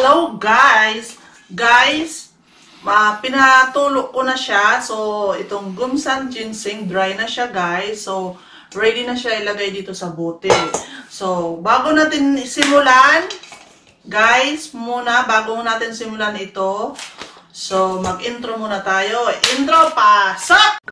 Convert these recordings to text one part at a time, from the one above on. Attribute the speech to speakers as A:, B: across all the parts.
A: Hello guys! Pinatulo ko na siya. So, itong Gumsan Ginseng, dry na siya guys. So, ready na siya ilagay dito sa bote. So, bago natin simulan, guys, bago natin simulan ito, so, mag-intro muna tayo. Intro, pasok!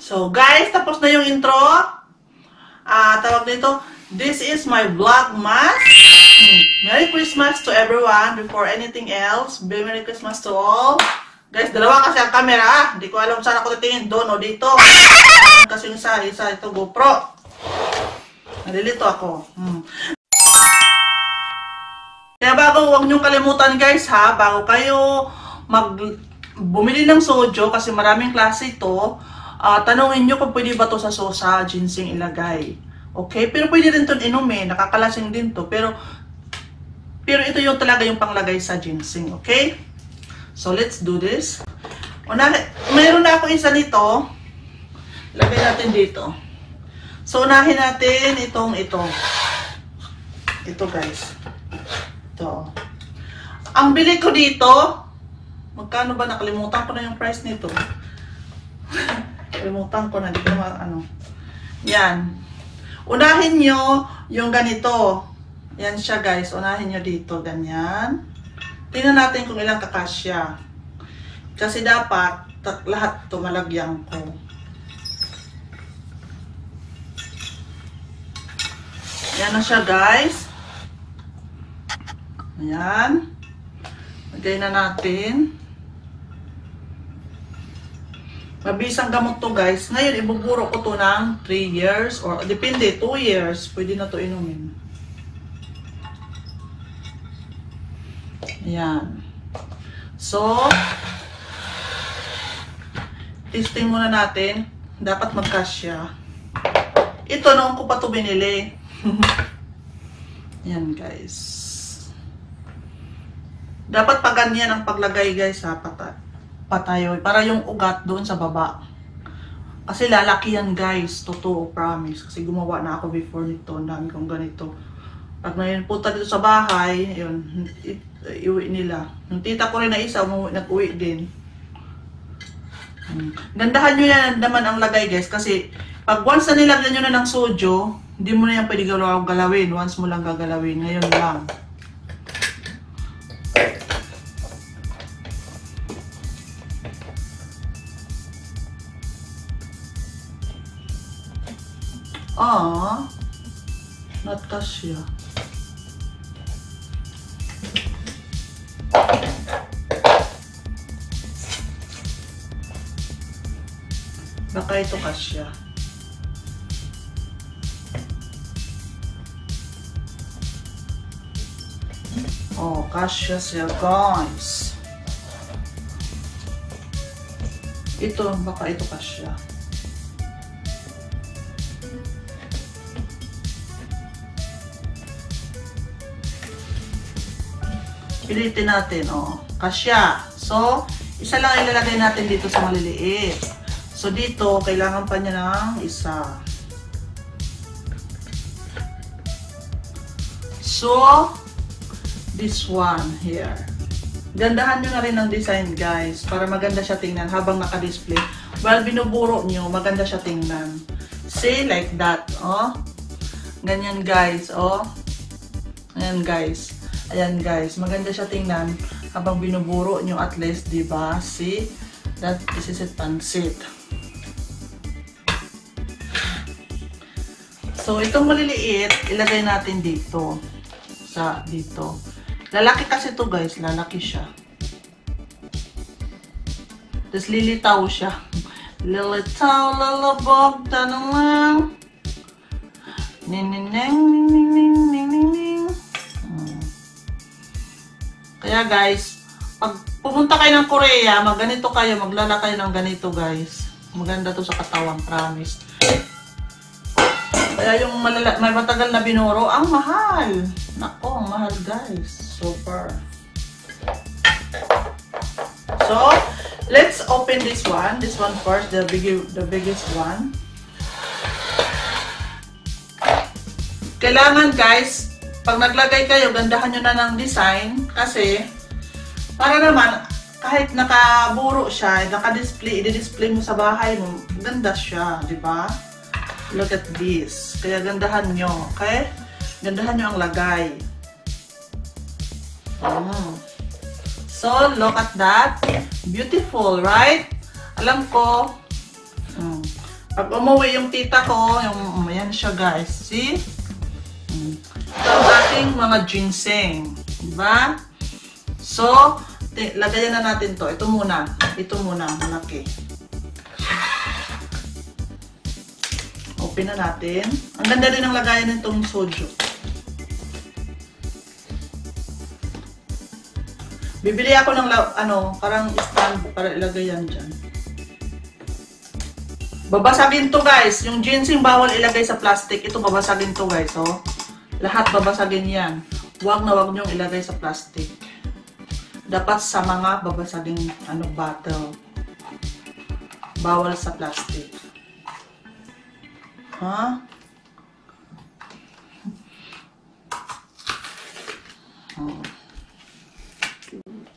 A: So guys, tapos na yung intro. Tawag nito, this is my vlogmas. Merry Christmas to everyone. Before anything else, Merry Christmas to all. Guys, dalawa kasi ang camera. Hindi ko alam saan ako titingin, doon o dito. Kasi yung isa ito GoPro. Nalilito ako. Kaya huwag niyong kalimutan guys ha, bago kayo bumili ng sojo, kasi maraming klase ito. Tanungin nyo kung pwede ba to sa sosa, ginseng ilagay. Okay? Pero pwede rin ito inumin. Nakakalasing din to. Pero ito yung talaga yung panglagay sa ginseng. Okay? So, let's do this. Mayroon na ako isa nito. Lagay natin dito. So, unahin natin ito. Ito guys. Ito. Ang bili ko dito, magkano ba? Nakalimutan ko na yung price nito. Kalimutan ko na, di ko ano. Yan. Unahin nyo yung ganito. Yan siya guys. Unahin nyo dito. Ganyan. Tingnan natin kung ilang kakasya. Kasi dapat lahat ito malagyan ko. Yan na siya guys. Ayan. Lagay na natin. Mabisang gamot to guys. Ngayon, ibuburo ko to ng 3 years or depende, 2 years. Pwede na to inumin. Ayan. So, testing muna natin. Dapat magkasya. Ito, noon ko pa to binili. Ayan guys. Dapat pa ganyan ang paglagay guys ha, patayo. Para yung ugat doon sa baba. Kasi lalaki yan guys. Totoo, promise. Kasi gumawa na ako before nito. Ang dami kong ganito. Pag may punta dito sa bahay, yun, iuwi nila. Yung tita ko rin na isa, nag-uwi din. Gandahan nyo yan naman ang lagay guys. Kasi pag once na nilagyan nyo na ng sojo, hindi mo na yan pwede galawin. Once mo lang gagalawin. Ngayon lang. Not kasya. Baka ito kasya. Kasya siya guys. Ito, baka ito kasya. Pilitin natin, kasya. So, isa lang ilalagay natin dito sa maliliit. So, dito, kailangan pa niya ng isa. So, this one here. Gandahan nyo na rin ang design, guys, para maganda siya tingnan habang naka-display. While binuburo nyo, maganda siya tingnan. See, like that, Ganyan, guys, Ayan, guys. Ayan guys, maganda siya tingnan habang binuburo nyo at least, diba? See? This is it, pansit. So, itong maliliit, ilagay natin dito. Dito. Lalaki kasi to guys, lalaki siya. Tapos lilitaw siya. Lilitaw, lalabog, tanong lang. Kaya guys, pag pumunta kayo ng Korea, magganito kayo, maglala kayo ng ganito guys. Maganda to sa katawan, promise. Kaya yung may matagal na binuro, ang mahal. Nako, ang mahal guys. Super. So, let's open this one. This one first, the biggest one. Kailangan guys, pag naglagay kayo, gandahan nyo na ng design. Kasi, para naman, kahit nakaburo siya, naka-display, i-display mo sa bahay mo, ganda siya, di ba? Look at this. Kaya gandahan nyo, okay? Gandahan nyo ang lagay. So, look at that. Beautiful, right? Alam ko, pag umuwi yung tita ko, ayan siya guys. See? Ito ang ating mga ginseng. Diba? So, lagayan na natin to. Ito muna. Ito muna, malaki. Open na natin. Ang ganda rin ang lagayan nitong soju. Bibili ako ng parang stand para ilagay yan dyan. Babasagin to guys. Yung ginseng bawal ilagay sa plastic. Ito babasagin to guys. Oh. Lahat babasagin yan. Huwag na huwag nyong ilagay sa plastic. Dapat sa mga babasaging bottle. Bawal sa plastic. Ha?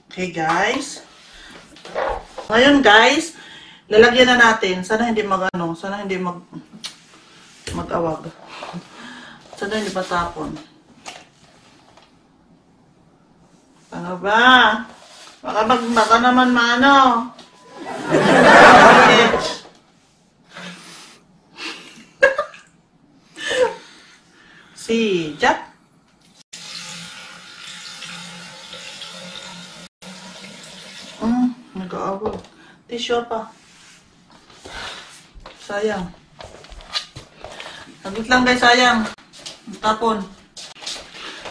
A: Okay guys. Ngayon guys, lalagyan na natin. Sana hindi sana hindi mag-awag. Sana hindi patapon. Ano ba? Baka naman maano. Si Jack. Nag-aawag. Tissue pa. Sayang. Saglit lang guys, sayang. Natapon.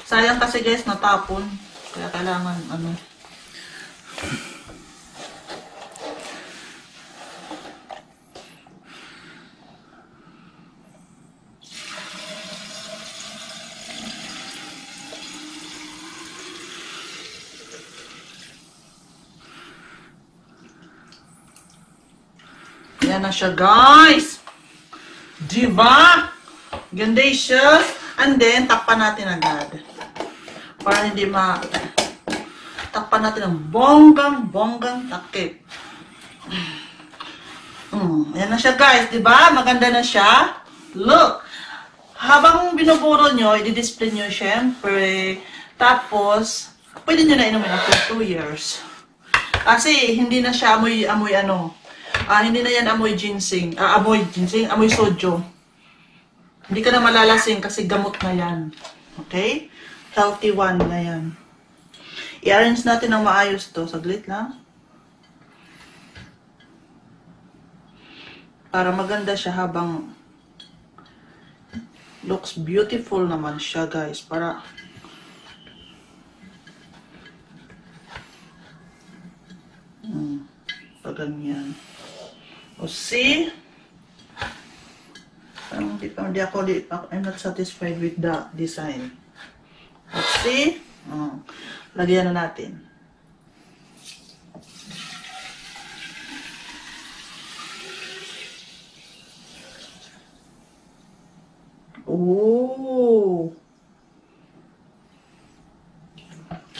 A: Sayang kasi guys, natapon. Kaya kailangan, Yan na siya, guys. Diba? Gandacious. And then, takpan natin agad. Para hindi takpan natin ang bonggang takip. Yan na siya, guys. Diba? Maganda na siya. Look. Habang binuburo nyo, i-display nyo syempre. Tapos, pwede nyo na inumin after 2 years. Kasi, hindi na siya amoy hindi na yan amoy ginseng. Amoy soju. Hindi ka na malalasing kasi gamot na yan. Okay? Healthy one na yan. I-arrange natin ng maayos to. Saglit lang. Para maganda siya habang looks beautiful naman siya, guys. Para ganyan. O see? Parang I'm not satisfied with the design. Let's see? Lagyan na natin. Oh!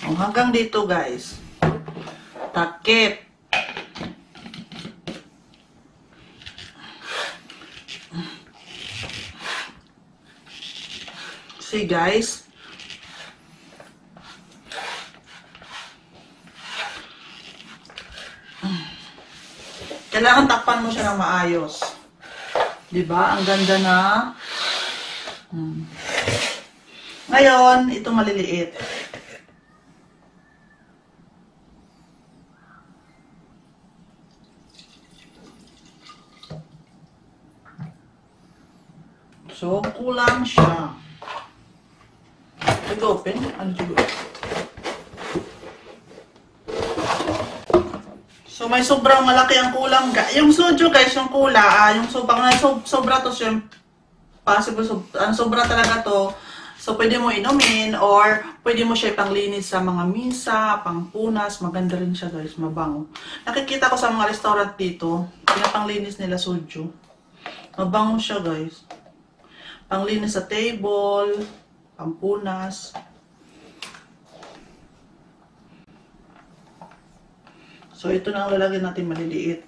A: Hanggang dito guys. Takip. See guys. Kailangan takpan mo siya ng maayos. Diba? Ang ganda na. Ngayon, ito maliliit. So, kulang siya. Open? Ano siguro? So, may sobrang malaki ang kulang. Yung soju guys, yung sobra to possible, sobra talaga to. So, pwede mo inumin or pwede mo siya ipanglinis sa mga misa, pangpunas. Maganda rin siya guys, mabango. Nakikita ko sa mga restaurant dito, pinapanglinis nila soju. Mabango siya guys. Panglinis sa table, pampunas. So, ito na ang lalagyan natin maliliit.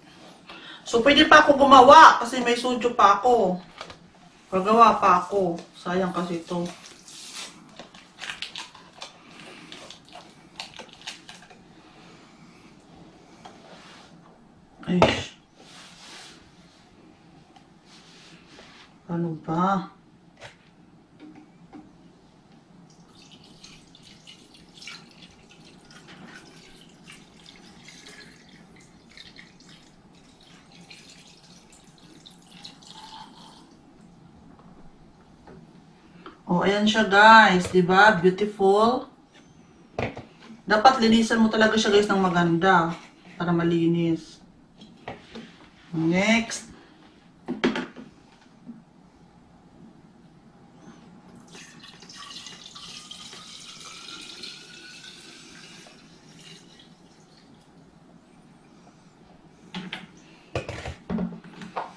A: So, pwede pa ako gumawa kasi may soju pa ako. Pagawa pa ako. Sayang kasi ito. Ay. Ano ba? Oh, ayan siya guys, 'di ba? Beautiful. Dapat linisan mo talaga siya guys ng maganda para malinis. Next.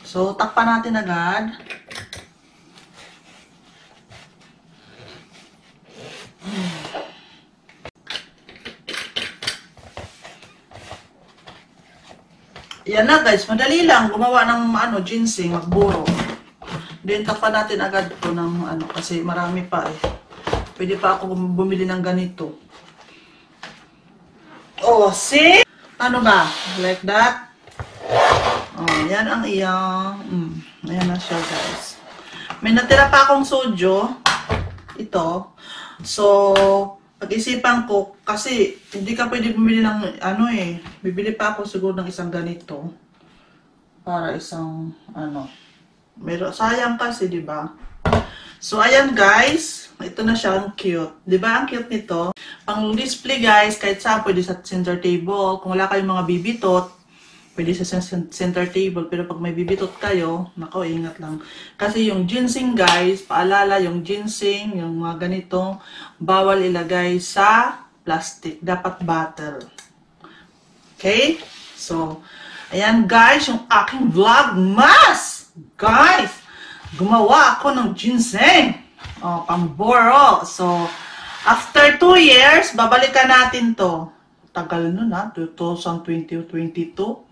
A: So, takpan natin agad. Yan na guys, madali lang gumawa ng ginseng, magburo. Then takpan natin agad to ng kasi marami pa eh. Pwede pa ako bumili ng ganito. Oh, see? Ano ba? Like that? Oh, yan ang iyang. Ayan na siya guys. May natira pa akong soju. Ito. So, pag-isipan ko, kasi hindi ka pwede bumili ng bibili pa ako siguro ng isang ganito. Para isang, sayang kasi, di ba? So, ayan guys. Ito na siya, ang cute. Di ba, ang cute nito? Pang display guys, kahit saan, pwede sa center table. Kung wala kayong mga bibitot, pwede sa center table. Pero pag may bibitot kayo, nako, ingat lang. Kasi yung ginseng guys, paalala, yung ginseng, yung mga ganito, bawal ilagay sa plastic. Dapat bottle. Okay? So, ayan guys, yung aking vlogmas. Guys, gumawa ako ng ginseng. Oh, pamboro. So, after 2 years, babalikan natin to. Tagal nun 2020 o 2022.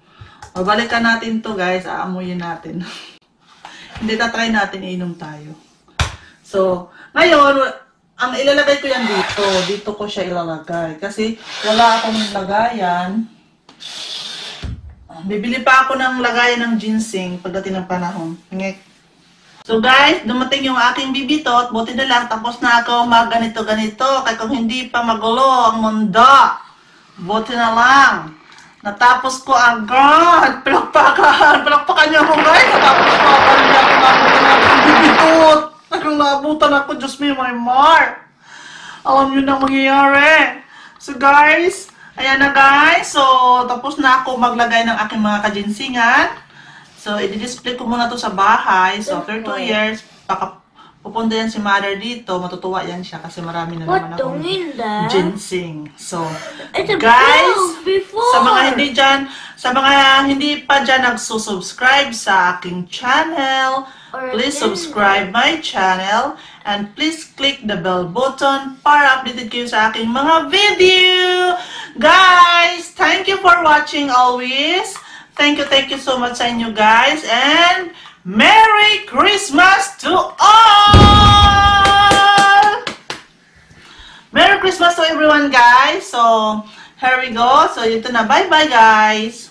A: Babalikan natin to guys, aamuyin natin. Hindi, tatry natin, iinom tayo. So, ngayon, ang ilalagay ko yan dito. Dito ko siya ilalagay. Kasi wala akong lagayan. Bibili pa ako ng lagayan ng ginseng pagdating ng panahon. Ngek. So guys, dumating yung aking bibitot. Buti na lang, tapos na ako mag-ganito-ganito. Kaya kung hindi pa magulo ang mundo. Buti na lang. Natapos ko agad. Palakpakan niyo ako guys. Natapos ko agad. Hindi ako nabutan ng bibitot. Nabutan ako. Diyos me, my mar. Alam niyo na mangyayari. So guys, ayan na guys. So, tapos na ako maglagay ng aking mga kajinsingan. So, i-display ko muna to sa bahay. So, after 2 years, pupunta yan si mother dito. Matutuwa yan siya kasi marami na naman akong ginseng. So, guys, sa mga hindi pa dyan nagsusubscribe sa aking channel, please subscribe my channel and please click the bell button para updated kayo sa aking mga video. Guys, thank you for watching always. Thank you so much sa inyo guys, and Merry Christmas to all! Merry Christmas to everyone guys. So, here we go. So, ito na. Bye-bye guys!